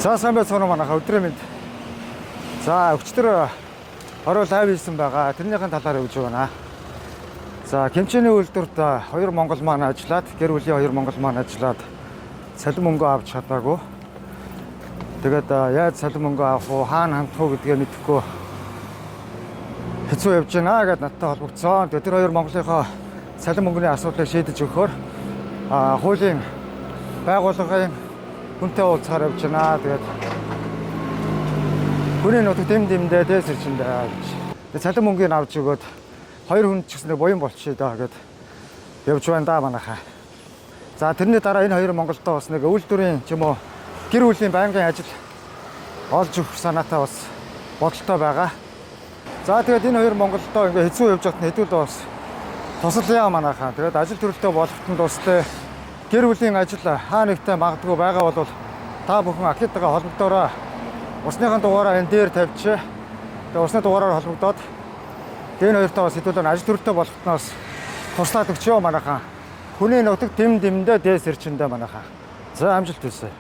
За сайн байцгаана уу манайха өдрөө мэнд. За өчтөр орой лайв хийсэн байгаа. Тэрнийхэн талаар өгж байна. За хэмжээний үйлдвэрт 2 монгол маань ажиллаад, гэр бүлийн 2 монгол маань ажиллаад салин мөнгө авч чадаагүй. Тэгээд яаж салин мөнгө авах уу, хаана хандах уу гэдгээ мэдэхгүй хэцүү явж байна гэдээ надтай холбогдсон. Тэгээд тэр 2 монголынхоо салин мөнгөний асуудлыг шийдэж өгөхөөр хуулийн байгууллагын хүнтэй уулзахаар явж байна. Тэгээд хүний нутаг дэмдэмдээ дээсэрчэндээ гэж. Тэгээд салин мөнгөний авч өгөөд 2 хүн ч гэсэн буян болчихъя даа гэд явж байна да манайхаа. За тэрний дараа энэ 2 Монголдоо бас нэг үйлдвэрийн ч юм уу гэр бүлийн байнгын ажил олж өгөх санаатай бас бодолтой байгаа. За тэгээд энэ 2 Монголдоо ингээ хэцүү явж байхад хэдүүлээ бас тусалъя манайхаа. Тэгээд ажил төрөлтөө болоход тустай гэр бүлийн ажил хаа нэгтээ магадгүй байгаа бол та бүхэн Акитагаа холбогдоорой. Усныхан дугаараа энэ дээр тавьчих. Тэгээд усны дугаараар холбогдоод энэ хоёртоо бас хэдүүлээ ажил төрөлтөө болохдноос туслаад өгчөө манайхаа. Хүний нутаг дэм дэмдээ дээсэрчэндээ манайхаа. За амжилт хүсье.